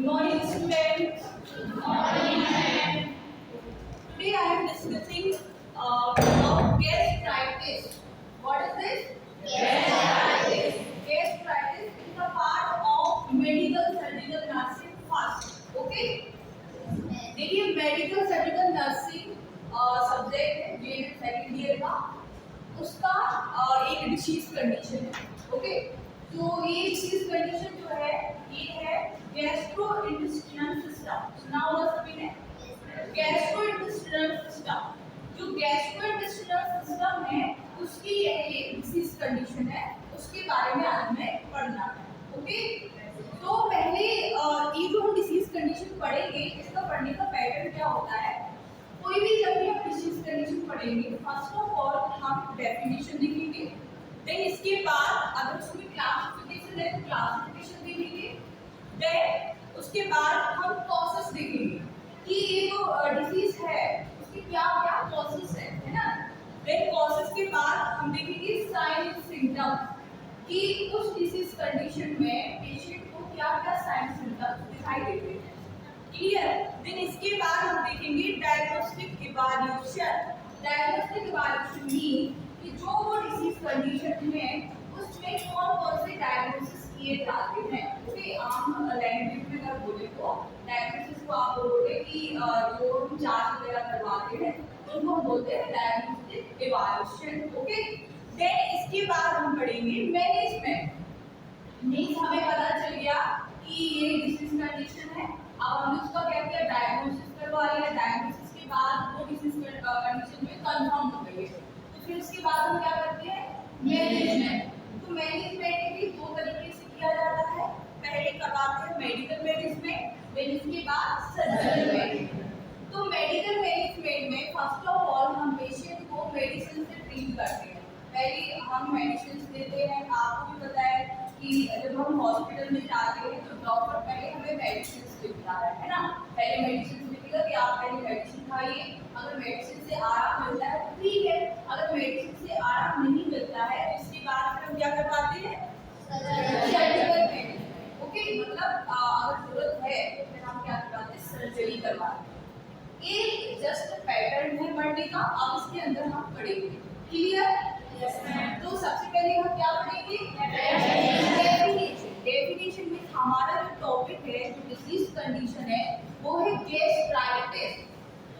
morning, students. Good morning, ma'am. Today I am discussing about gastritis. What is this? Gastritis. Gastritis is a part of medical surgical nursing first. Okay? देखिए medical surgical nursing subject है जे second year का, उसका एक disease condition है. Okay, तो ये disease condition जो है ये है गैस्ट्रोइंटेस्टाइनल सिस्टम. सुना होगा सभी ने गैस्ट्रोइंटेस्टाइनल सिस्टम. जो गैस्ट्रोइंटेस्टाइनल सिस्टम है उसकी ये डिसीज कंडीशन है, उसके बारे में आज हमें पढ़ना है. ओके, तो पहले ये जो हम डिसीज कंडीशन पढ़ेंगे इसका पढ़ने का पैटर्न क्या होता है. कोई भी जब भी हम डिसीज कंडीशन पढ़ेंगे फर्स्ट ऑफ ऑल हम डेफिनेशन लिखेंगे, देन इसके बाद अगर उसमें क्लासिफिकेशन है तो क्लासिफिकेशन देखेंगे, देन उसके बाद हम कॉजेस देखेंगे कि ये जो डिसीज है उसके क्या क्या कॉजेस है ना. देन कॉजेस के बाद हम देखेंगे साइन एंड सिम्टम्स कि उस डिसीज कंडीशन में पेशेंट को क्या क्या साइन सिम्टम्स दिखाई देते हैं. क्लियर. देन इसके बाद हम देखेंगे diagnostic evaluation. Diagnostic evaluation mean कि जो वो डिसीज कंडीशन है उसमें कौन कौन से डायग्नोसिस किए जाते हैं. ओके, आम लैंग्वेज में अगर बोले तो डायग्नोसिस को आप बोलोगे कि जो हम जांच वगैरह करवाते हैं उनको हम बोलते हैं डायग्नोस्टिक इवैल्यूएशन. ओके, देन इसके बाद हम पढ़ेंगे मैनेजमेंट. मीन्स हमें पता चल गया कि ये डिसीज कंडीशन है, अब हमने उसका क्या किया डायग्नोसिस करवा लिया. डायग्नोसिस के बाद वो डिसीज कंडीशन में कंफर्म हो गई है तो फिर उसके बाद हम क्या करते हैं मैनेजमेंट. तो मैनेजमेंट भी दो तरीके से किया जाता है. पहले करवाते हैं मेडिकल मैनेजमेंट, देन इसके बाद सर्जिकल मैनेजमेंट. तो मेडिकल मैनेजमेंट में फर्स्ट ऑफ ऑल हम पेशेंट को मेडिसिन से ट्रीट करते हैं. पहले हम मेडिसिन देते हैं. आपको भी पता है कि जब हम हॉस्पिटल में जाते हैं तो डॉक्टर पहले हमें मेडिसिन लिखता है ना. पहले मेडिसिन लिखेगा कि आप पहले मेडिसिन खाइए, अगर मेडिसिन से आराम मिलता है तो ठीक है, अगर मेडिसिन से आराम नहीं मिलता है तो इसके बाद फिर हम क्या करवाते हैं सर्जिकल मैनेजमेंट. ओके, मतलब अगर जरूरत है तो फिर हम क्या करवाते हैं सर्जरी करवाते हैं. ये जस्ट पैटर्न है पढ़ने का. अब इसके अंदर हम पढ़ेंगे. क्लियर. तो सबसे पहले हम क्या पढ़ेंगे डेफिनेशन. डेफिनेशन में हमारा जो टॉपिक है जो डिसीज कंडीशन है वो है गैस्ट्राइटिस.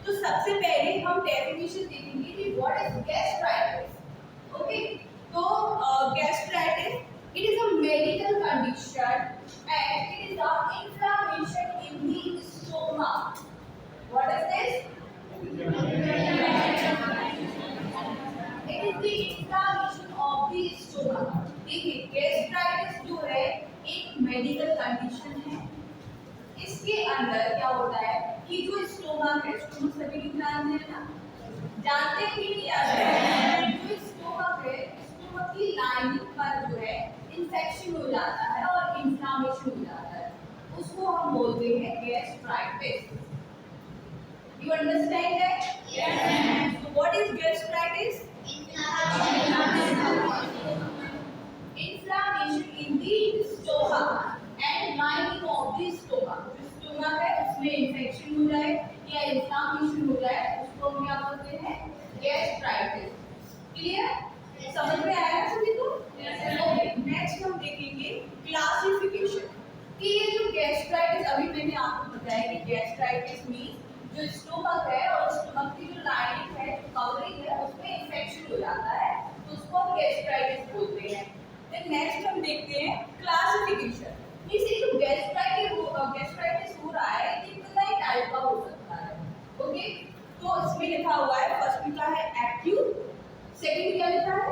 तो सबसे पहले हम डेफिनेशन देखेंगे कि व्हाट इज गैस्ट्राइटिस. ओके, तो gastritis it is a medical condition and it is a inflammation in the stomach. What is this? It is the inflammation of the stomach. देखिए गैस्ट्राइटिस जो है एक मेडिकल कंडीशन है. इसके अंदर क्या होता है कि जो स्टोमक है, स्टोमक सभी लोग जानते हैं कि जो स्टोमक है स्टोमक की लाइनिंग पर जो है इन्फेक्शन हो जाता है और इन्फ्लामेशन हो जाता है, उसको हम बोलते हैं gastritis. You understand that? Yes. So what is gastritis? Inflammation in the stomach and lining of the stomach. जो स्टोमक है उसमें इन्फेक्शन हो जाए या इन्फ्लामेशन हो जाए उसको हम क्या बोलते हैं गैस्ट्राइटिस. क्लियर. समझ में आया सभी को? ओके, नेक्स्ट हम देखेंगे क्लासिफिकेशन कि ये जो गैस्ट्राइटिस अभी मैंने आपको बताया कि गैस्ट्राइटिस मीन्स जो स्टोमक है और स्टोमक की जो लाइनिंग है कवरिंग है उसमें इन्फेक्शन हो जाता है तो उसको हम गैस्ट्राइटिस बोलते हैं. देन नेक्स्ट हम देखते हैं क्लासिफिकेशन. इसी जो गैस्ट्राइटिस हो रहा है ये कितना ही टाइप का हो सकता है. ओके, तो इसमें लिखा हुआ है फर्स्ट लिखा है एक्यूट, सेकंड क्या लिखा है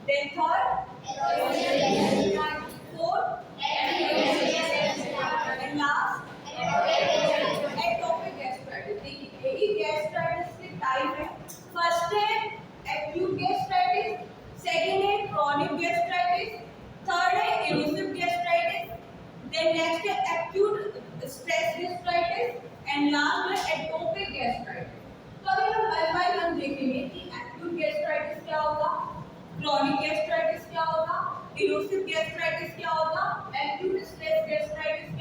then third, fourth and last atopic gastritis. देखिए यही गैस्ट्राइटिस के टाइप है. फर्स्ट है एक्यूट गैस्ट्राइटिस, सेकंड है क्रॉनिक गैस्ट्राइटिस, थर्ड है इरोसिव गैस्ट्राइटिस, देन नेक्स्ट है acute stress gastritis and last है एटोपिक गैस्ट्राइटिस. तो अभी हम वन बाय वन देखेंगे कि एक्यूट गैस्ट्राइटिस क्या होगा, क्रॉनिक गैस्ट्राइटिस क्या होगा, इरोसिव गैस्ट्राइटिस क्या होगा, एक्यूट स्ट्रेस गैस्ट्राइटिस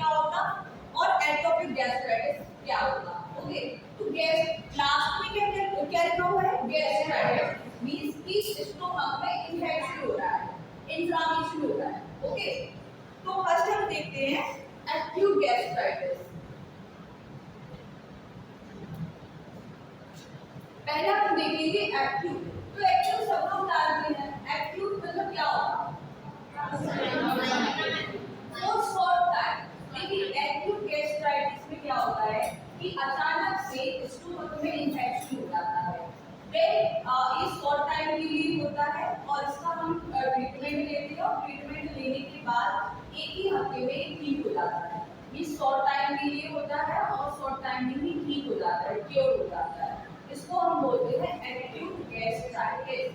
ये शॉर्ट टाइम के लिए होता है और शॉर्ट टाइम में ही ठीक हो जाता है, क्योर हो जाता है। इसको हम बोलते हैं एक्यूट गैस्ट्राइटिस।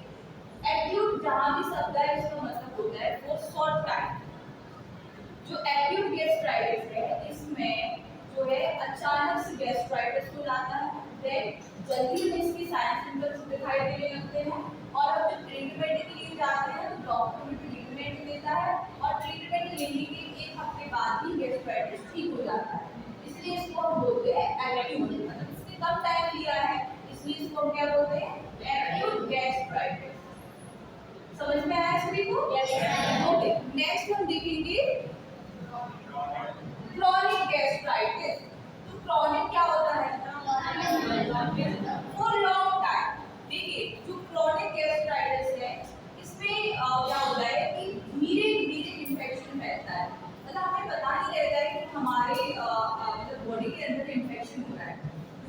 एक्यूट जहाँ भी शब्द है इसका मतलब होता है वो शॉर्ट टाइम। जो एक्यूट गैस्ट्राइटिस है इसमें जो है अचानक से गैस्ट्राइटिस हो जाता है, देन जल्दी में इसकी साइन सिम्टम्स दिखाई देने लगते हैं और अब जब ट्रीटमेंट के लिए जाते हैं तो डॉक्टर भी ट्रीटमेंट देता है और ट्रीटमेंट लेने के 1 हफ्ते बाद ही गैस्ट्राइटिस ठीक हो जाता है। इसलिए इसको हम बोलते हैं एक्यूट, मतलब इसने कम टाइम लिया है इसलिए इसको हम क्या बोलते हैं एक्यूट गैस्ट्राइटिस। समझ में आया सभी को? ओके, नेक्स्ट हम देखेंगे क्रॉनिक गैस्ट्राइटिस। तो क्रॉनिक क्या होता है? For long time. देखिए जो क्रॉनिक गैस्ट्राइटिस है इसमें क्या होता है कि धीरे धीरे इन्फेक्शन फैलता है, मतलब हमें पता नहीं रहता है कि हमारे मतलब बॉडी के अंदर इन्फेक्शन हो रहा है।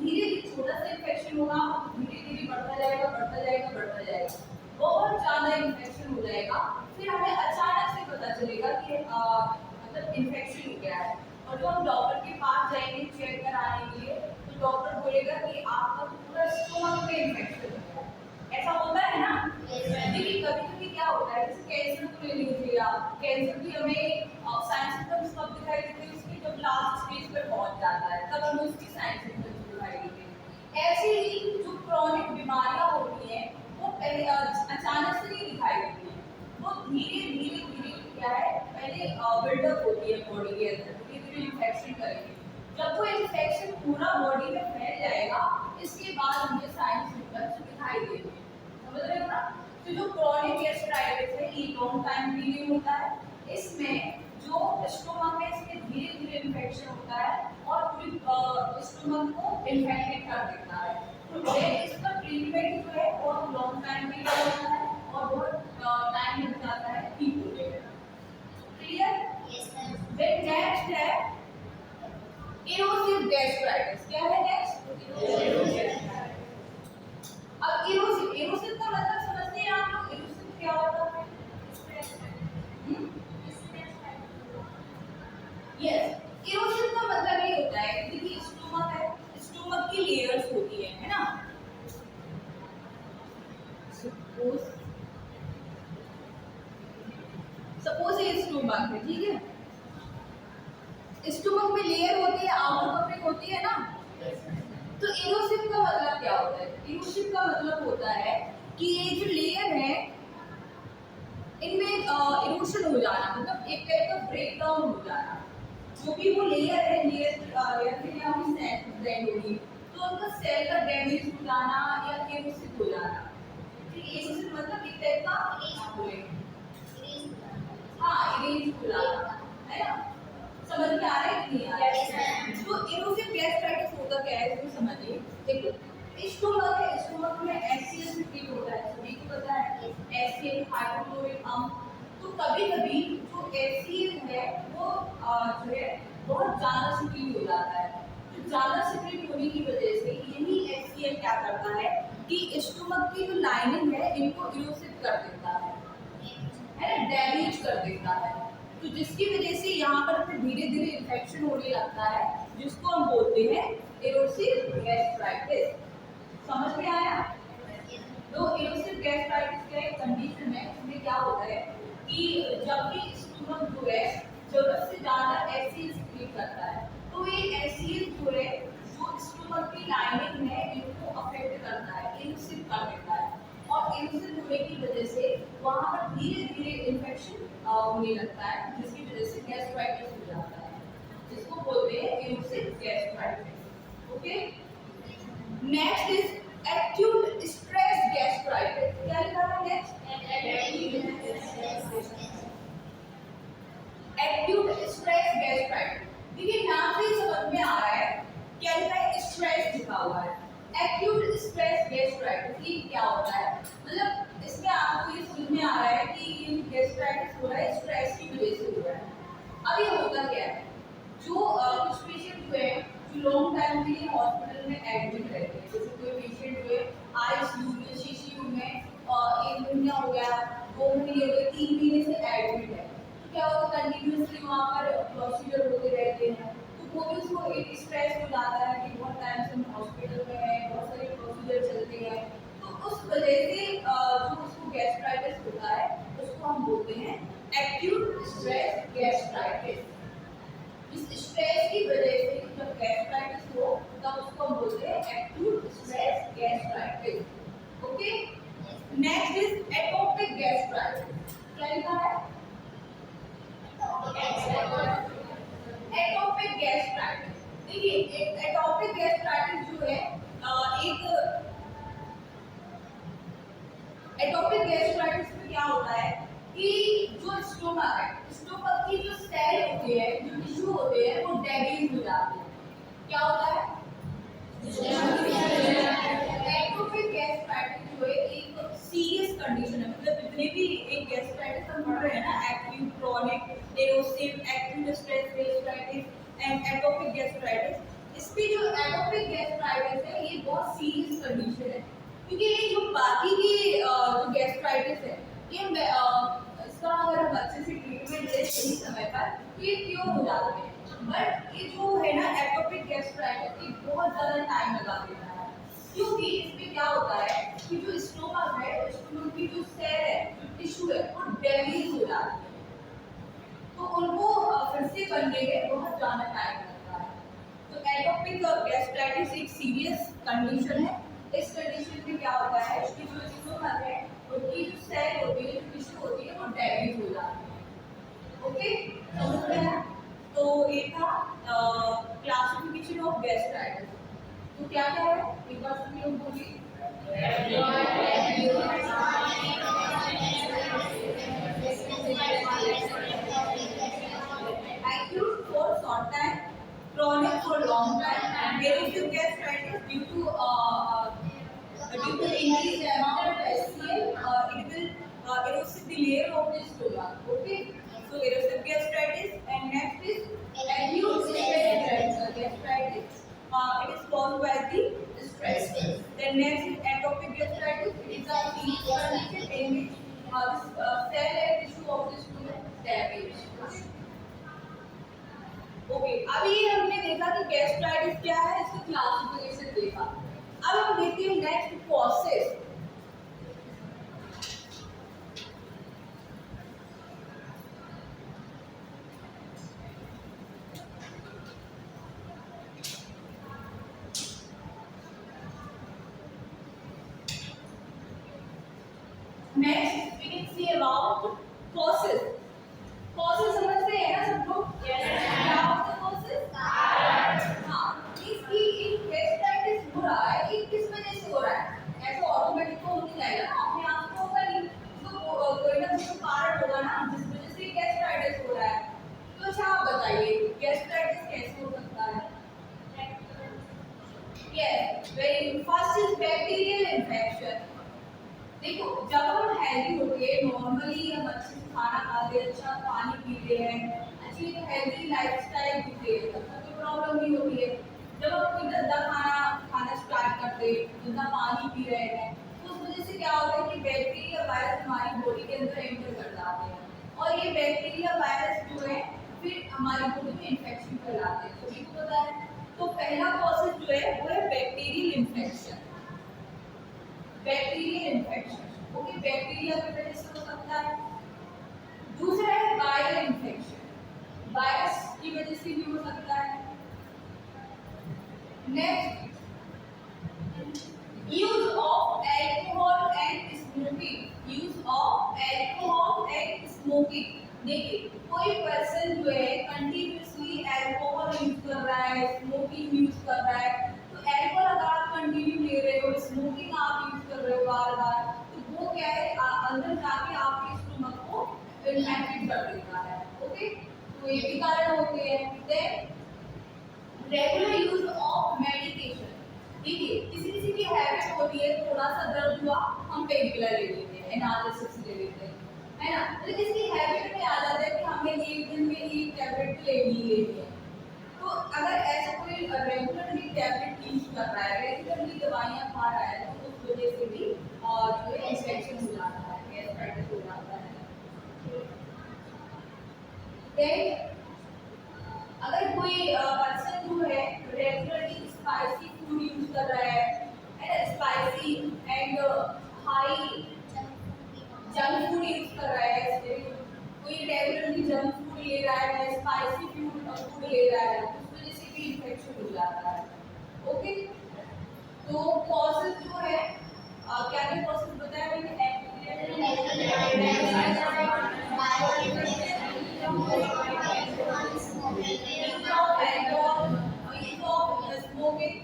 धीरे धीरे छोटा सा इन्फेक्शन होगा, धीरे धीरे बढ़ता जाएगा बढ़ता जाएगा बढ़ता जाएगा, बहुत ज्यादा इन्फेक्शन हो जाएगा, फिर हमें अचानक से पता चलेगा कि मतलब इन्फेक्शन हो गया है और जो हम डॉक्टर के पास जाएंगे चेक कराने के लिए तो डॉक्टर बोलेगा कि आपका पूरा स्टोमक में इन्फेक्शन हो गया है। ऐसा होता है ना? देखिए कभी कभी क्या होता है, जैसे कैंसर को ले लीजिए आप, कैंसर की हमें साइन सिम्टम्स कब दिखाई देते हैं? उसके जब लास्ट स्टेज पर पहुंच जाता है तब हमें उसकी साइन सिम्टम्स दिखाई देते हैं। ऐसे ही जो क्रॉनिक बीमारियां होती हैं वो पहले अचानक से नहीं दिखाई देती है, वो धीरे धीरे धीरे क्या है पहले बिल्डअप होती है बॉडी के अंदर, धीरे धीरे इन्फेक्शन करेगी। जब वो इन्फेक्शन पूरा बॉडी में फैल जाएगा इसके बाद हमें साइन सिम्टम्स दिखाई देंगे। समझ रहे हो ना? तो जो क्रॉनिक गैस्ट्राइटिस है ये लॉन्ग टाइम के लिए होता है। इसमें जो स्टोमक है इसमें धीरे धीरे इन्फेक्शन होता है और पूरी स्टोमक को इन्फेक्टेड कर देता है। तो इसका ट्रीटमेंट जो है बहुत लॉन्ग टाइम के लिए होता है और बहुत टाइम लग जाता है ठीक होने में। Clear? Yes ma'am. Then next है इरोसिव गैस्ट्राइटिस। क्या है नेक्स्ट? अब इरोसिव का मतलब समझते हैं आप लोग? इरोसिव क्या होता है? यस, इरोसिव का मतलब ये होता है कि देखिए स्टोमक है, स्टोमक की लेयर्स होती है ना? सपोज ये स्टोमक है, ठीक है? स्टोमक में लेयर होती है, आउटर कवरिंग होती है ना? तो इरोसिव का मतलब क्या होता है? इरोसिव का मतलब होता है कि ये जो लेयर है इनमें इरोशन हो जाना, मतलब एक टाइप का ब्रेक डाउन हो जाना। जो भी वो लेयर है, लेयर के लिए हम सेल होगी तो उनका सेल का डैमेज हो जाना या इरोसिव हो जाना। ठीक है, इरोसिव मतलब एक टाइप का इरेज हो जाना, है ना? समझ में आ रहा है कि नहीं आ रहा है? तो इरोसिव गैस्ट्राइटिस होता क्या है इसको समझिए। देखो स्टोमक है, स्टोमक में एसिड सिक्रीट होता है, सभी को पता है एसिड हाइड्रोक्लोरिक अम्ल। तो कभी-कभी जो एसिड है वो जो है बहुत ज्यादा सिक्रीट हो जाता है। तो ज्यादा सिक्रीट होने की वजह से यही एसिड क्या करता है कि स्टोमक की जो लाइनिंग है इनको इरोसिव कर देता है ना, डैमेज कर देता है। तो जिसकी वजह से यहाँ पर फिर धीरे धीरे इन्फेक्शन होने लगता है जिसको हम बोलते हैं इरोसिव गैस्ट्राइटिस। समझ में आया? तो इरोसिव गैस्ट्राइटिस का एक कंडीशन है, इसमें क्या होता है कि जब भी स्टोमक जो है जरूरत से ज्यादा एसिड सिक्रीट करता है तो ये एसिड जो है जो स्टोमक की लाइनिंग है इनको अफेक्ट करता है, इरोसिव कर देता है और इरोसिव होने की वजह से वहाँ पर धीरे धीरे इन्फेक्शन होने लगता है जिसकी वजह से गैस्ट्राइटिस हो जाता है, जिसको बोलते हैं erosive gastritis. Okay, next is acute stress gastritis. क्या लिखा है नेक्स्ट? Acute stress gastritis. देखिए नाम से ही समझ में आ रहा है क्या लिखा है? स्ट्रेस लिखा हुआ है। एक्यूट स्ट्रेस गैस्ट्राइटिस ये क्या होता है? मतलब इसमें आपको ये समझ में आ रहा है कि ये गैस्ट्राइटिस हो रहा है स्ट्रेस की वजह से हो रहा है। अब ये होता क्या है? जो कुछ पेशेंट जो है जो लॉन्ग टाइम के लिए हॉस्पिटल में एडमिट रहते हैं, जैसे कोई पेशेंट जो है आईसीयू में, सीसीयू में 1 होता है उसको हम बोलते हैं एक्यूट स्ट्रेस गैस्ट्राइटिस। इस स्ट्रेस की वजह से जब गैस्ट्राइटिस हो तब उसको हम बोलते हैं acute stress gastritis. Okay, next is atopic gastritis. क्या लिखा है? Atopic gastritis. देखिए एटोपिक गैस्ट्राइटिस जो है एक एटोपिक गैस्ट्राइटिस में क्या होता है कि जो स्टोमक है, स्टोमक की जो सेल होती है, जो टिश्यू होते हैं वो डैमेज हो जाते हैं। क्या होता है? एटोपिक गैस्ट्राइटिस जो है एक सीरियस कंडीशन है। मतलब जितने भी एक गैस्ट्राइटिस हम पढ़ रहे हैं ना, acute, chronic, erosive, acute stress gastritis and atopic gastritis, इसकी जो एटोपिक गैस्ट्राइटिस है ये बहुत सीरियस कंडीशन है। क्योंकि ये जो बाकी की जो गैस्ट्राइटिस है ये इसका अगर हम अच्छे से ट्रीटमेंट दें सही समय पर तो ये क्योर हो जाते हैं। बट ये जो है ना एटोपिक गैस्ट्राइटिस ये बहुत ज़्यादा टाइम लगा देता है। क्योंकि इसमें क्या होता है कि जो स्टोमक है, स्टोमक की जो सेल है, जो टिश्यू है वो डैमेज हो जाती है, तो उनको फिर से बनने में बहुत ज़्यादा टाइम लगता है। तो एटोपिक गैस्ट्राइटिस एक सीरियस कंडीशन है। इस कंडीशन में क्या होता है कि जो स्टोमक है उनकी जो सेल होती है, जो टिश्यू होती है वो डैमेज हो जाती है। ओके, समझ में आया? तो ये था क्लासिफिकेशन ऑफ गैस्ट्राइटिस। तो क्या क्या है एक बार सभी लोग बोलिए। Acute for short time, chronic for long time, erosive gastritis due to increased amount of HCl, it will erosive the layer of the stomach. Okay, so erosive gastritis, and next is acute stress gastritis. It is caused by the stress. Then next is atopic gastritis. It is a serious condition in which this cell and tissue of the stomach damage. Okay, अभी ये हमने देखा कि gastritis क्या है, इसकी classification देखा। अब हम देखते हैं next causes. Next we can see about causes. Causes समझते हैं ना सब लोग? क्या होता है कॉजेस? हाँ, इसकी एक गैस्ट्राइटिस हो रहा है, ये किस वजह से हो रहा है? ऐसा ऑटोमेटिक तो हो नहीं जाएगा ना, अपने आप को होगा नहीं, तो कोई ना कोई कारण होगा ना जिस वजह से गैस्ट्राइटिस हो रहा है। तो अच्छा आप बताइए गैस्ट्राइटिस कैसे हो सकता है? Yes, very first is bacterial infection. देखो जब हम हेल्दी होते हैं, नॉर्मली हम अच्छे से खाना खाते हैं, अच्छा पानी पीते हैं, अच्छी हेल्दी लाइफस्टाइल जीते हैं, तब तक कोई प्रॉब्लम नहीं होती है। जब हम कोई गंदा खाना खाना स्टार्ट करते हैं, गंदा पानी पी रहे हैं, तो उस वजह से क्या होता है कि बैक्टीरिया वायरस हमारी बॉडी के अंदर एंटर कर जाते हैं, और ये बैक्टीरिया वायरस जो है फिर हमारी बॉडी में इन्फेक्शन फैलाते हैं। सभी को पता है। तो पहला प्रोसेस जो है वो है bacterial infection. Bacterial infection, okay, bacteria की वजह से हो सकता है। दूसरा है वायरल इन्फेक्शन, वायरस की वजह से भी हो सकता है। Next, use of alcohol and smoking. Use of alcohol and smoking. देखिए कोई पर्सन जो है कंटिन्यूसली एल्कोहल यूज कर रहा है, स्मोकिंग यूज कर रहा है, तो एल्कोहल अगर आप कंटिन्यू ले रहे हो, स्मोकिंग आप यूज कर रहे हो बार बार, तो वो क्या है अंदर जाके आपके स्टमक को इन्फेक्ट कर देता है। ओके, तो ये भी कारण होते हैं। Then regular use of medication. देखिए किसी की हैबिट होती है, थोड़ा सा दर्द हुआ हम पेन किलर ले लेते हैं, एनालिसिस ले लेते हैं, है ना। तो किसी हैबिट में आ जाता है कि हमें एक दिन में एक टैबलेट लेनी है। तो अगर ऐसा कोई रेगुलरली टैबलेट यूज कर रहा है, रेगुलरली दवाइयाँ खा रहा है, तो उस वजह से भी जो है इन्फेक्शन हो जाता है, गैस्ट्राइटिस हो जाता है। देन अगर कोई पर्सन जो है रेगुलरली स्पाइसी फूड यूज कर रहा है ना, spicy and high junk food use कर रहा है, कोई रेगुलरली जंक फूड ले रहा है, स्पाइसी फूड ले रहा है, उस वजह से भी इन्फेक्शन हो जाता है। ओके, तो कॉजेज जो है क्या क्या कॉजेज बताया मैंने? स्मोकिंग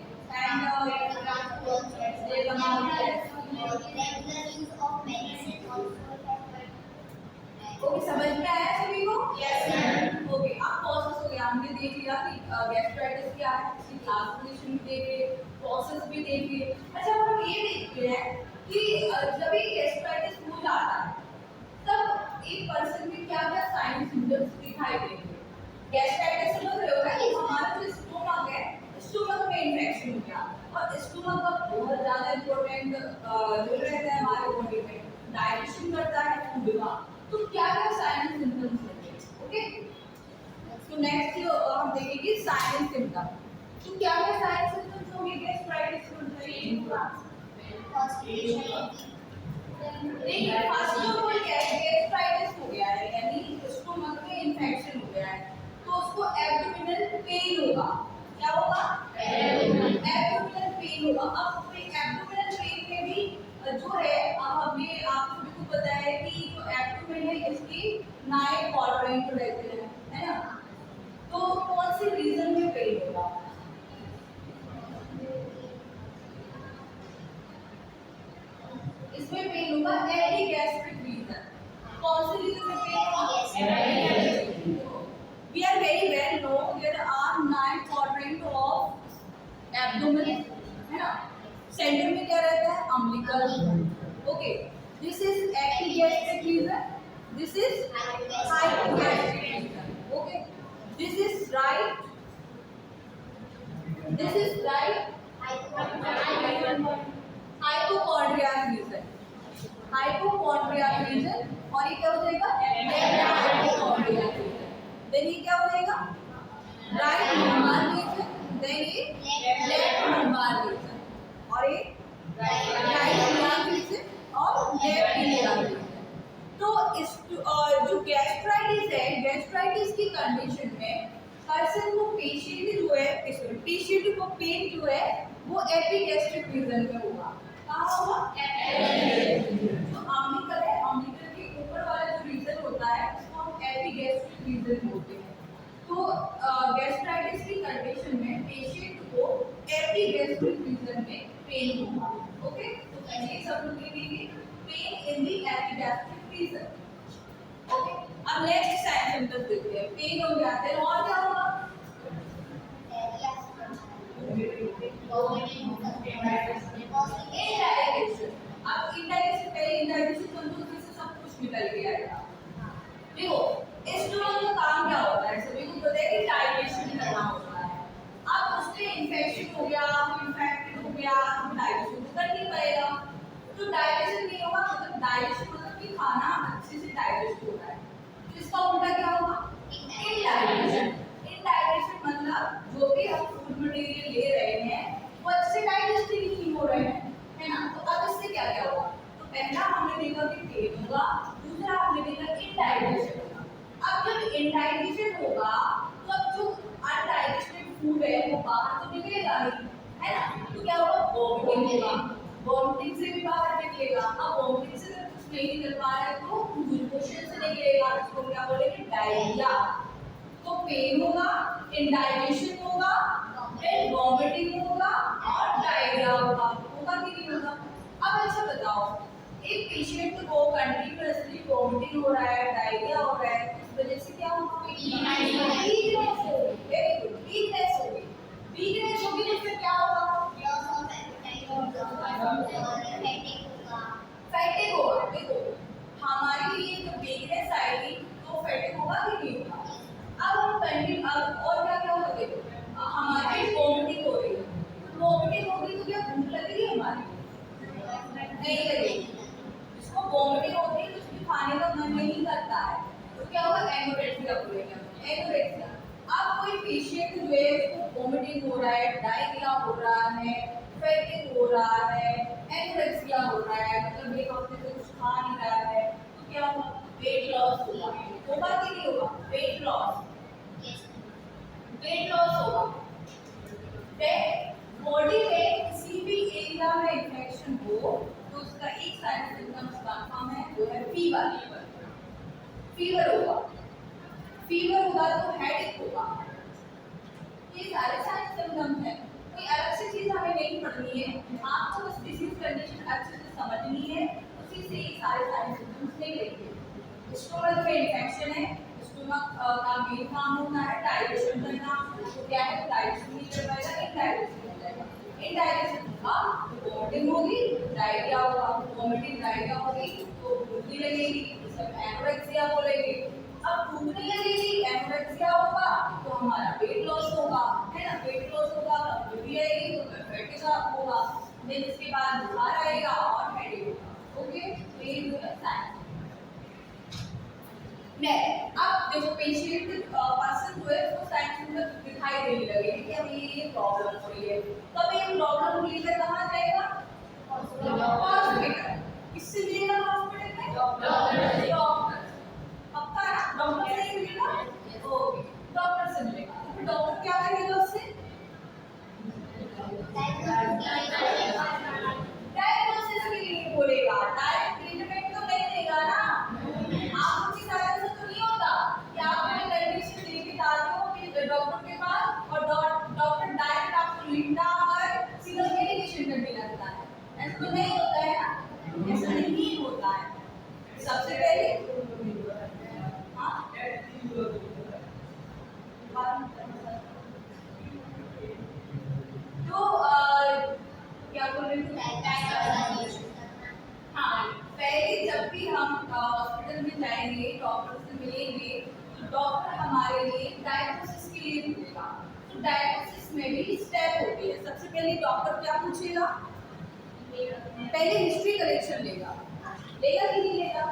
ओके, समझ में आया सभी को? Yes ma'am. ओके, अब प्रोसेस हो गया, हमने देख लिया कि गैस्ट्राइटिस क्या है, इसकी क्लासिफिकेशन भी देख लिए, प्रोसेस भी देख लिए। अच्छा, हम ये देखते हैं कि जब ये गैस्ट्राइटिस हो जाता है तब एक पर्सन में क्या क्या साइन सिम्टम्स दिखाई देंगे। गैस्ट्राइटिस समझ रहे हो ना कि हमारा जो स्टोमक है, स्टोमक में इन्फेक्शन हो गया, और स्टोमक का बहुत ज्यादा इंपॉर्टेंट जो रहता है हमारे बॉडी में, डाइजेशन करता है फूड का। तो क्या क्या साइन एंड सिम्टम्स हैं? ओके, तो नेक्स्ट हम देखेंगे साइन एंड सिम्टम। तो क्या क्या साइन एंड सिम्टम्स होंगे गैस्ट्राइटिस में? देखिए, फर्स्ट ऑफ ऑल क्या है, गैस्ट्राइटिस हो गया है यानी स्टोमक में इन्फेक्शन हो गया है, तो उसको एब्डोमिनल पेन होगा। क्या होगा? एब्डोमिनल पेन होगा। अब एब्डोमिनल पेन में भी जो है, हमें आप सभी को पता है कि जो एब्डोमेन है इसकी 9 क्वाड्रेंट रहते हैं, है ना? तो कौन सी रीजन में पेन होगा? इसमें पेन होगा एपिगैस्ट्रिक रीजन। कौन सी रीजन में पेन होगा? We are very well know there are 9 quadrant of abdomen, है ना? सेंटर में क्या रहता है? Umbilical. Okay, this is epigastric region, this is hypogastric region. Okay, this is right, this is right hypochondriac region, hypochondriac region. और ये क्या हो जाएगा? Hypochondriac reason. देन ये क्या हो जाएगा? राइट लंबार रीजन, देन ये लेफ्ट लंबार रीजन, और ये राइट इलियाक रीजन और लेफ्ट इलियाक रीजन। तो इस जो गैस्ट्राइटिस है, गैस्ट्राइटिस की कंडीशन में पर्सन को पेशेंट जो है, पेशेंट को पेन जो है वो एपिगैस्ट्रिक रीजन में होगा। कहाँ होगा? जो अम्बिलिकल है, अम्बिलिकल के ऊपर वाला जो रीजन होता है उसको हम एपिगैस्ट्रिक रीजन बोलते हैं। तो गैस्ट्राइटिस की कंडीशन में पेशेंट को एपिगैस्ट्रिक रीजन में पेन होगा। ओके, तो पहले सब लोग लिखेंगे pain in the epigastric region. Okay, अब नेक्स्ट साइन सिम्टम्स देखते हैं। पेन हो गया, फिर और क्या होगा? इनडाइजेशन। अब इनडाइजेशन, पहले इनडाइजेशन कंट्रोल से सब कुछ निकल के आएगा। देखो, स्टोमक का काम क्या होता है? सभी को पता है कि डाइजेशन करना होता है। अब उसमें इन्फेक्शन हो गया, इन्फेक्टेड हो गया, तो डाइजेशन तो कर नहीं पाएगा। तो डाइजेशन नहीं होगा, मतलब डाइजेशन मतलब कि खाना अच्छे से डाइजेस्ट हो रहा है। तो इसका उल्टा क्या होगा? इनडाइजेशन। इनडाइजेशन मतलब जो भी हम फूड मटेरियल ले रहे हैं वो अच्छे से डाइजेस्ट ही नहीं हो रहे हैं, है ना? तो अब इससे क्या क्या होगा? तो पहला हमने देखा कि पेन होगा, दूसरा हमने देखा इनडाइजेशन होगा। अब जब इनडाइजेशन होगा तो अब जो अनडाइजेस्टेड फूड है वो बाहर तो निकलेगा नहीं, है ना? तो क्या होगा? वोमिटिंग होगा, वोमिटिंग से भी बाहर निकलेगा। अब वोमिटिंग से अगर कुछ नहीं निकल पा रहा है तो मोशन से निकलेगा, इसको क्या बोलेंगे? डायरिया। तो पेन होगा, इनडाइजेशन होगा, फिर वोमिटिंग होगा और डायरिया होगा। होगा कि नहीं होगा? अब अच्छा बताओ, एक पेशेंट को कंटिन्यूअसली वोमिटिंग हो रहा है, डायरिया हो रहा है, इस वजह से क्या होगा? वीकनेस होगी। वेरी गुड, वीकनेस होगी। वीकनेस होगी तो फिर क्या होगा? फैटिग होगा। देखो, हमारे लिए जो वीकनेस आएगी तो फैटिग होगा कि नहीं होगा? अब हम कंटिन्यू, अब और क्या क्या होगा? देखो, हमारी वोमिटिंग हो रही है, तो वोमिटिंग होगी तो क्या भूख लगेगी हमारी? नहीं लगेगी। जिसको वोमिटिंग होती है तो उसकी खाने का मन नहीं करता है, तो क्या होगा? एनोरेक्सिया बोलेंगे, एनोरेक्सिया। अब कोई पेशेंट जो है उसको वोमिटिंग हो रहा है, डायरिया हो रहा है, फैटिग हो रहा है, एनोरेक्सिया हो रहा है, मतलब एक हफ्ते से कुछ खा नहीं रहा है, तो क्या होगा कि नहीं होगा? वेट लॉस, वेट लॉस होगा। बॉडी में किसी भी एरिया में इन्फेक्शन हो तो उसका एक साइड सिम्टम्स कंफर्म है, वो है फीवर। फीवर होगा, फीवर होगा तो हेडेक होगा। ये सारे साइंस सिम्टम्स हैं। कोई अलग से चीज हमें नहीं पढ़नी है, आपको बस डिसीज कंडीशन अच्छे से समझनी है, उसी से ये सारे साइंस सिम्टम्स नहीं लेंगे। स्टोमक में इन्फेक्शन है, स्टोमक का मेन काम होता है डाइजेशन करना, तो क्या है डाइजेशन नहीं कर पाएगा, इनडाइजेशन हो जाएगा। इनडाइजेशन होगा तो वोमिटिंग होगी, डायरिया होगा, वोमिटिंग डायरिया होगी तो भूख भी लगेगी, सब एनोरेक्सिया बोलेंगे। अब भूख नहीं लगेगी, एनोरेक्सिया होगा तो हमारा वेट लॉस होगा, है ना, वेट लॉस होगा तो भी आएगी तो फैटिग होगा, देन इसके बाद बुखार आएगा और हेडेक होगा। ओके, तो ये जो है साइंस। नेक्स्ट, अब देखो पेशेंट पर्सन जो है उसको साइंस में दिखाई देने लगे कि हमें ये प्रॉब्लम हो रही है, तब ये प्रॉब्लम लेकर कहाँ जाएगा? हॉस्पिटल। किससे मिलेगा हॉस्पिटल में? डॉक्टर। पक्का ना, डॉक्टर से ही मिलेगा? ओके, डॉक्टर से मिलेगा। तो डॉक्टर क्या करेगा उससे? डायग्नोसिस के लिए बोलेगा, डायरेक्ट ट्रीटमेंट तो नहीं देगा ना। आप उनकी तरह से तो नहीं होता कि आप हमें कंडीशन देके डालते हो कि डॉक्टर के पास और डॉक्टर डायरेक्ट आपको लिखना और सीधा मेडिकेशन करने लगता है, ऐसा तो नहीं होता है ना, ऐसा नहीं होता है। सबसे पहले तो क्या बोल रहे थे? हाँ, पहले जब भी हम हॉस्पिटल में जाएंगे, डॉक्टर से मिलेंगे, तो डॉक्टर हमारे लिए डायग्नोसिस के लिए पूछेगा। तो डायग्नोसिस में भी स्टेप होते हैं। सबसे पहले डॉक्टर क्या पूछेगा? पहले हिस्ट्री कलेक्शन लेगा, लेगा कि नहीं लेगा?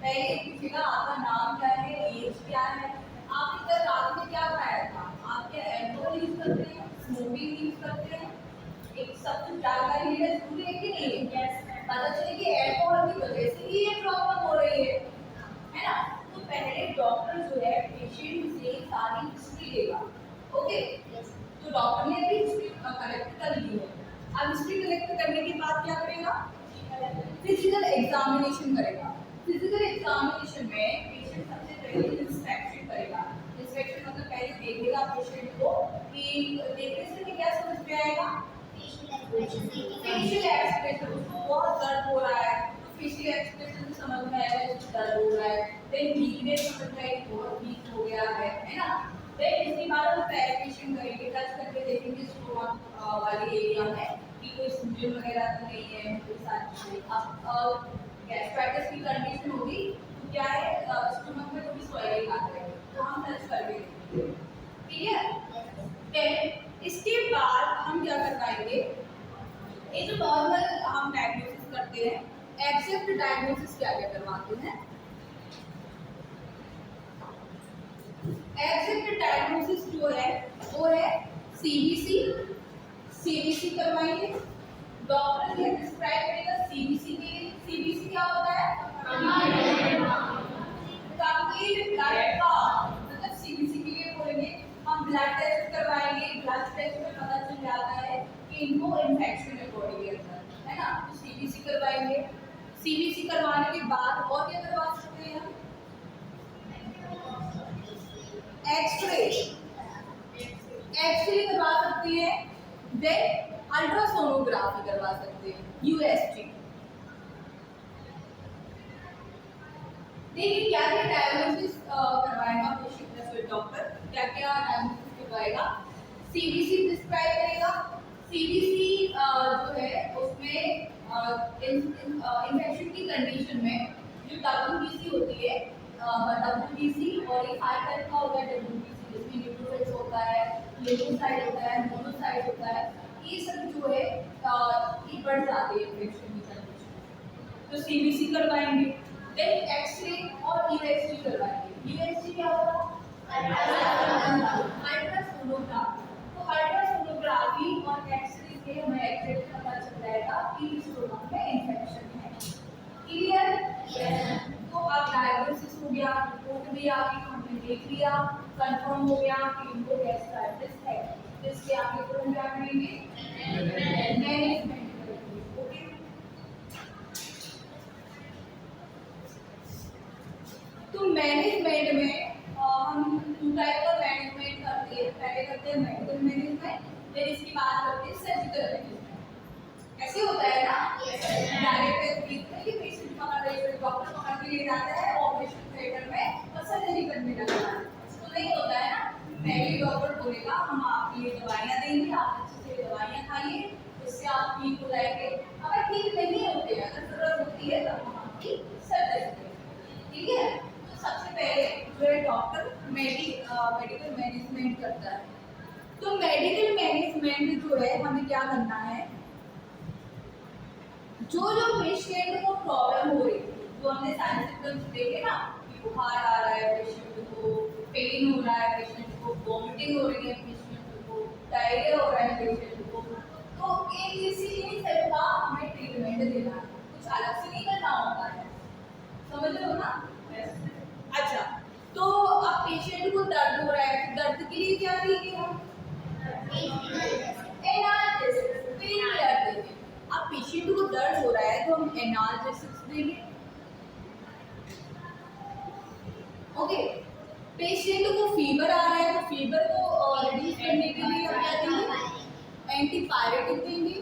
पहले पूछेगा आपका नाम क्या है, एज क्या है, आपने कल रात में क्या खाया था, आप क्या अल्कोहल यूज करते हैं, स्मोकिंग यूज करते हैं, एक सब कुछ जानकारी लेना जरूरी है कि नहीं है? पता चले कि अल्कोहल की वजह से ही ये प्रॉब्लम हो रही है ना। तो पहले डॉक्टर जो है पेशेंट से सारी हिस्ट्री लेगा। ओके, तो डॉक्टर ने भी हिस्ट्री कलेक्ट कर ली है। अब हिस्ट्री कलेक्ट करने के बाद क्या करेगा? फिजिकल एग्जामिनेशन करेगा। फिजिकल एग्जामिनेशन में पेशेंट सबसे पहले इंस्पेक्शन करेगा। इंस्पेक्शन मतलब पहले देखेगा पेशेंट को कि देखने से क्या समझ में आएगा? फेशियल एक्सप्रेशन, उसको बहुत दर्द हो रहा है तो फेशियल एक्सप्रेशन से समझ में आएगा कि दर्द हो रहा है। देन वीकनेस समझ में आएगी, बहुत वीक हो गया है ना। देन इसके बाद हम पैल्पेशन करेंगे, टच करके देखेंगे स्टोमक वाली एरिया में कि कोई सूजन वगैरह तो नहीं है, कोई सारी अब गैस्ट्राइटिस की कंडीशन होगी तो क्या है, स्टोमक में थोड़ी स्वेलिंग आ जाएगी, तो हम टच करके देखेंगे। क्लियर? देन इसके बाद हम क्या करवाएंगे? ये जो नॉर्मल हम डायग्नोसिस करते हैं, एग्जैक्ट डायग्नोसिस क्या क्या करवाते हैं? एग्जैक्ट डायग्नोसिस जो है वो है सीबीसी। सीबीसी करवाएंगे, डॉक्टर ये डिस्क्राइब करेगा सीबीसी के लिए। सीबीसी क्या होता है? कंप्लीट ब्लड का मतलब सीबीसी के लिए बोलेंगे हम ब्लड टेस्ट करवाएंगे। ब्लड टेस्ट में पता चल जाता है कि इनको इन्फेक्शन है बॉडी के अंदर, है ना, तो सीबीसी करवाएंगे। सीबीसी करवाने के बाद और क्या करवा सकते हैं हम? एक्सरे, एक्सरे करवा सकते हैं। देन अल्ट्रासोनोग्राफी करवा सकते हैं, यूएसजी। देखिए क्या क्या डायग्नोसिस करवाएगा पेशेंट, डॉक्टर क्या क्या डायग्नोसिस करवाएगा? सीबीसी प्रिस्क्राइब करेगा। सीबीसी जो है उसमें इन्फेक्शन की कंडीशन में जो डब्ल्यूबीसी होती है, डब्ल्यूबीसी और एक हाई टाइप का होता है डब्ल्यूबीसी, जिसमें न्यूट्रोफिल्स होता है, लिम्फोसाइट होता है, मोनोसाइट होता है, ये सब जो है ये बढ़ जाते हैं इन्फेक्शन की कंडीशन, तो सीबीसी करवाएंगे। देन एक्सरे और यूएसजी करवाएंगे। यूएसजी क्या होगा? अल्ट्रासोनोग्राफी। तो अल्ट्रासोनोग्राफी और एक्सरे से हमें एग्जैक्ट पता चल जाएगा कि स्टोमक में इन्फेक्शन है। क्लियर? तो अब डायग्नोसिस हो गया, रिपोर्ट भी आ गई, हमने देख लिया, कंफर्म हो गया कि इनको गैस्ट्राइटिस है। तो इसके आगे तो हम क्या करेंगे, मैनेजमेंट करेंगे। ओके, तो मैनेजमेंट में हम टू टाइप का मैनेजमेंट करते हैं। पहले करते हैं मेडिकल मैनेजमेंट, फिर इसकी बात करते हैं सर्जिकल मैनेजमेंट। ऐसे होता है ना, डायरेक्ट कि पेशेंट पकड़ रहे, डॉक्टर पकड़ के ले जाता है ऑपरेशन थिएटर में और सर्जरी करने लगता है। तो नहीं होता है ना, पहले डॉक्टर बोलेगा हम आपको ये दवाइयाँ देंगे, आप अच्छे से दवाइयाँ खाइए, उससे आप ठीक हो जाएंगे। अगर ठीक नहीं होते, अगर जरूरत होती है तब हम आपकी सर्जरी करेंगे। ठीक है, तो सबसे पहले जो है डॉक्टर मेडिकल मैनेजमेंट करता है। तो मेडिकल मैनेजमेंट जो है हमें क्या करना है, जो पेशेंट को प्रॉब्लम हो रही है, जो हमने सारे सिम्टम्स देखे ना, कि बुखार आ रहा है पेशेंट को, पेन हो रहा है पेशेंट को, वॉमिटिंग हो रही है पेशेंट को, डायरिया हो रहा है पेशेंट को, तो इन सब का हमें ट्रीटमेंट देना है, कुछ अलग से नहीं करना होता है। समझ रहे हो ना? अच्छा, तो अब पेशेंट को दर्द हो रहा है, दर्द के लिए क्या देंगे हम, एनाल्जेसिक्स, पेन किलर देंगे। अब पेशेंट को दर्द हो रहा है तो हम एनाल्जेसिक्स देंगे। ओके, पेशेंट को फीवर आ रहा है तो फीवर को रिड्यूस करने के लिए हम क्या देंगे, एंटीपायरेटिक देंगे।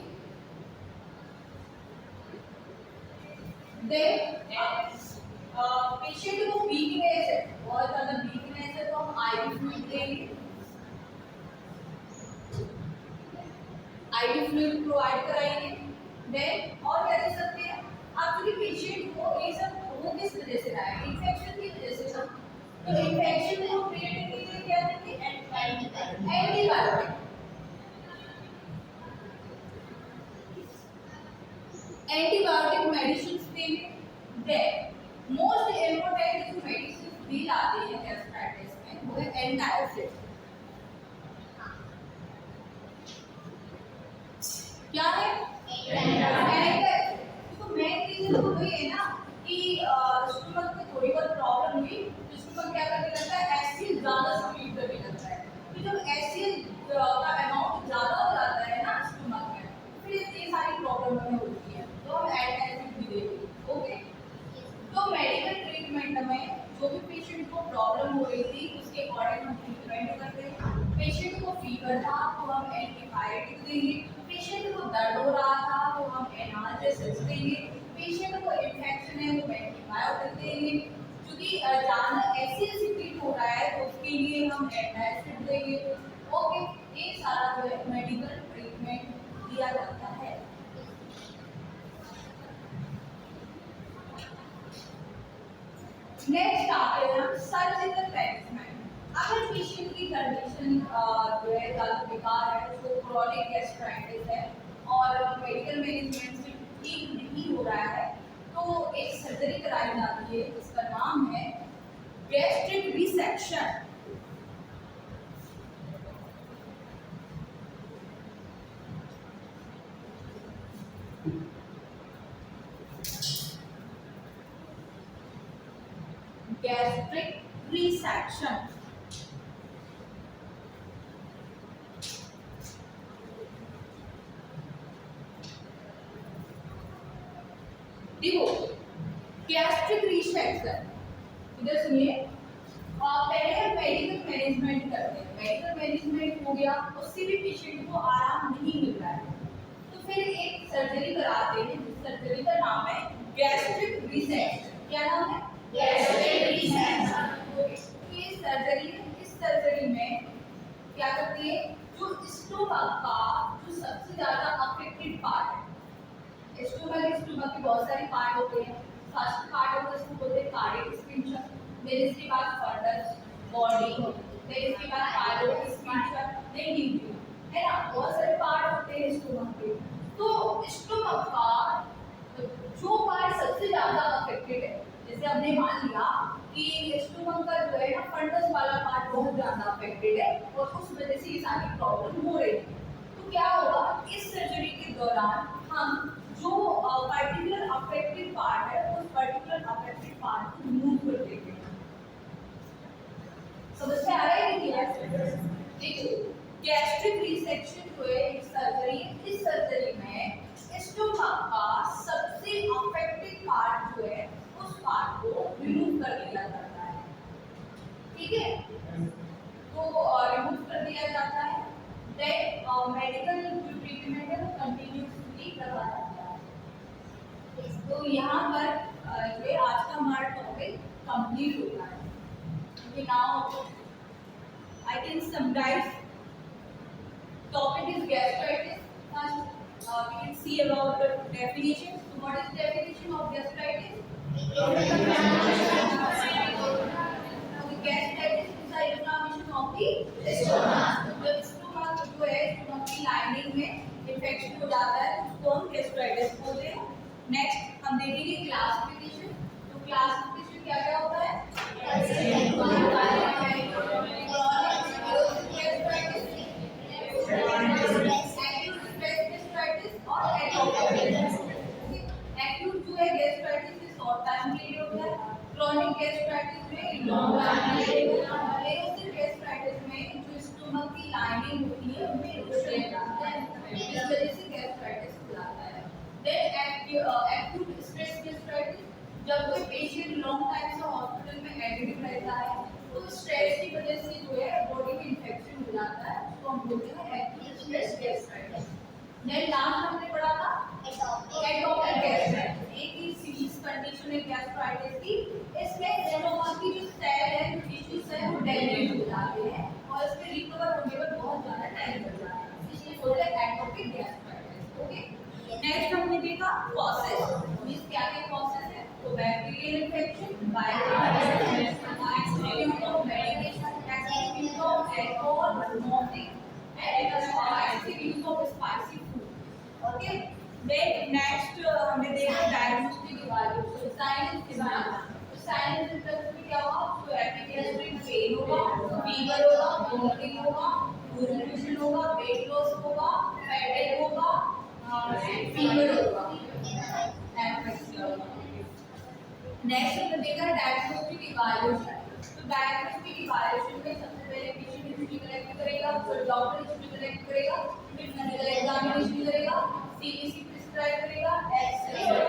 पेशेंट को वीकनेस है, बहुत ज्यादा वीकनेस है, तो हम आईवी फ्लूइड देंगे, आईवी फ्लूइड प्रोवाइड कराएंगे। देन और क्या दे सकते हैं, आप क्योंकि पेशेंट को ये सब वो किस वजह से रहा है, इन्फेक्शन की वजह से सब, तो इन्फेक्शन को क्रिएट करने के लिए क्या देंगे, एंटीबायोटिक। एंटीबायोटिक मेडिसिन देंगे। देन मोस्ट इम्पोर्टेंट जो मेडिसिन दी जाती है गैस्ट्राइटिस में वो है एंटासिड। क्या है, एंटासिड। तो मेन रीजन तो वही है ना कि स्टमक में थोड़ी बहुत प्रॉब्लम हुई तो स्टमक क्या करने लगता है, एसिड ज्यादा स्वीट करने लगता है। तो जब एसिड का अमाउंट ज्यादा हो जाता है ना स्टमक में, फिर ये सारी प्रॉब्लम हमें होती है, तो हम एंटासिड भी देंगे। ओके, तो मेडिकल ट्रीटमेंट में जो भी पेशेंट को प्रॉब्लम हो रही थी उसके अकॉर्डिंग हम ट्रीटमेंट करते हैं। पेशेंट को फीवर था तो हम एंटीबायोटिक देंगे, पेशेंट को दर्द हो रहा था तो हम एनाल्जेसिक्स देंगे, पेशेंट को इन्फेक्शन है तो एंटीबायोटिक देंगे, क्योंकि ज़्यादा एसिडिटी हो रहा है तो उसके लिए हम एंटासिड देंगे। ओके, ये सारा जो है मेडिकल ट्रीटमेंट दिया जाता है। नेक्स्ट आते हैं हम सर्जिकल मैनेजमेंट। अगर पेशेंट की कंडीशन जो है ज़्यादा बेकार है, उसको क्रॉनिक गैस्ट्राइटिस है और मेडिकल मैनेजमेंट से ठीक नहीं हो रहा है, तो एक सर्जरी कराई जाती है जिसका नाम है गैस्ट्रिक रिसेक्शन। गैस्ट्रिक रिसेक्शन देखो, गैस्ट्रिक रिसेक्शन इधर सुनिए, पहले हम मेडिकल मैनेजमेंट करते हैं, मेडिकल मैनेजमेंट हो गया, उससे भी पेशेंट को आराम नहीं मिल रहा है तो फिर एक सर्जरी कराते हैं, जिस सर्जरी का नाम है गैस्ट्रिक रिसेक्शन। क्या नाम है, गैस्ट्रिक रिसेक्शन। ये सर्जरी, इस सर्जरी में क्या करती है, जो स्टोमक का जो सबसे ज्यादा अफेक्टेड पार्ट है, स्टोमक के बहुत सारे पार्ट होते हैं। फर्स्ट पार्ट होता है, इसको बोलते हैं कार्डियक स्फिंक्टर, फिर इसके बाद फंडस बॉडी, फिर इसके बाद पायलोट स्फिंक्टर, देन ड्यूटी, है ना, बहुत सारे पार्ट होते हैं स्टोमक के। तो स्टोमक का जो पार्ट सबसे ज्यादा अफेक्टेड है, जैसे हमने मान लिया कि स्टोमक का जो है ना फंडस वाला पार्ट बहुत ज्यादा अफेक्टेड है और उस वजह से ये सारी प्रॉब्लम हो रही है, तो क्या होगा, इस सर्जरी के दौरान हम जो पर्टिकुलर अफेक्टेड पार्ट है उस पर्टिकुलर अफेक्टेड पार्ट को रिमूव कर देंगे। देखो गैस्ट्रिक रिसेक्शन जो है एक सर्जरी, इस सर्जरी में स्टोमक का सबसे अफेक्टेड पार्ट जो है उस पार्ट को रिमूव कर दिया जाता है, ठीक है। तो रिमूव कर दिया जाता है, देन मेडिकल जो ट्रीटमेंट है वो कंटिन्यूसली करवाया जाता है। तो यहाँ पर ये आज का हमारा टॉपिक कंप्लीट होता है। Okay, now I can summarize. Topic is gastritis. First, we can see about the definition. So, what is the definition of gastritis? The gastritis is the inflammation of the stomach. जब stomach जो है stomach की lining में infection हो जाता है उसको हम gastritis बोलते हैं। Next हम देखेंगे classification. तो classification क्या क्या होता है? एक्यूट जो है गैस्ट्राइटिस शॉर्ट टाइम के लिए होता है, क्रॉनिक गैस्ट्राइटिस में लॉन्ग टाइम के लिए होता है, एरोसिव गैस्ट्राइटिस में जो स्टोमक की लाइनिंग होती है उनमें इरोशन हो जाता है, इस वजह से गैस्ट्राइटिस कहलाता है। देन एक्यूट स्ट्रेस गैस्ट्राइटिस, जब कोई पेशेंट लॉन्ग टाइम से हॉस्पिटल में एडमिट रहता है तो स्ट्रेस की वजह से जो है बॉडी में इंफेक्शन हो जाता है, उसको हम बोलते हैं acute stress gastritis. Then last हमने पढ़ा था एटोपिक गैस्ट्राइटिस, एक ही सीरीज कंडीशन है गैस्ट्राइटिस की। इसमें स्टोमक की जो सेल है, जो टिश्यूज है वो डैमेज हो जाते हैं और इसके रिकवर होने में बहुत ज्यादा टाइम लग जाता है, इसलिए बोलते हैं एटोपिक गैस्ट्राइटिस। ओके, नेक्स्ट हमने देखा कॉजेस, मींस क्या क्या कॉजेस है। तो bacterial infection, viral accident of medication, accident of alcohol, smoking and excessive use of spicy food. Okay. Then next हमने देखा diagnostic evaluation, साइंस एग्जाम। तो साइंस एग्जाम में क्या हुआ? तो एपिगैस्ट्रिक पेन होगा, फीवर होगा, वोमिटिंग होगा, यूरिनेशन होगा, वेट लॉस होगा, हेडेक होगा, फीवर होगा, एपिलेप्सी होगा। नेक्स्ट हमने देखा डायग्नोस्टिक इवैल्यूएशन। तो डायग्नोस्टिक इवैल्यूएशन में सबसे पहले पेशेंट हिस्ट्री कलेक्ट करेगा, फिर डॉक्टर हिस्ट्री कलेक्ट करेगा, फिर मेडिकल एग्जामिनेशन करेगा, सीबीसी प्रिस्क्राइब करेगा, एक्सरे और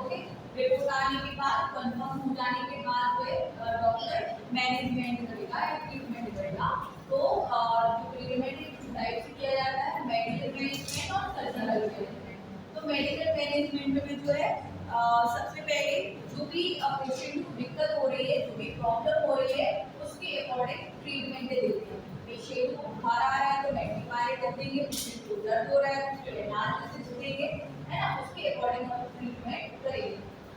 ओके। रिपोर्ट आने के बाद कंफर्म हो जाने के बाद जो डॉक्टर मैनेजमेंट करेगा या ट्रीटमेंट करेगा। तो जो ट्रीटमेंट टाइप से किया जाता है मेडिकल मैनेजमेंट और सर्जिकल मैनेजमेंट। तो मेडिकल मैनेजमेंट में जो है सबसे पहले जो भी पेशेंट को दिक्कत हो रही है, जो भी प्रॉब्लम हो रही है, उसके अकॉर्डिंग ट्रीटमेंट देते हैं। पेशेंट को बुखार आ रहा है तो एंटीबायोटिक देंगे, पेशेंट को दर्द हो रहा है तो एनाल्जेसिक देंगे, है ना, उसके अकॉर्डिंग हम ट्रीटमेंट करेंगे।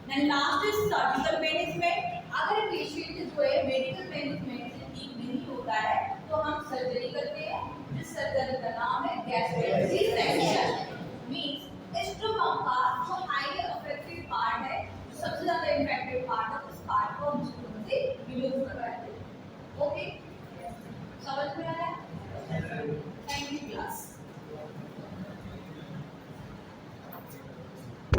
Then last is surgical management.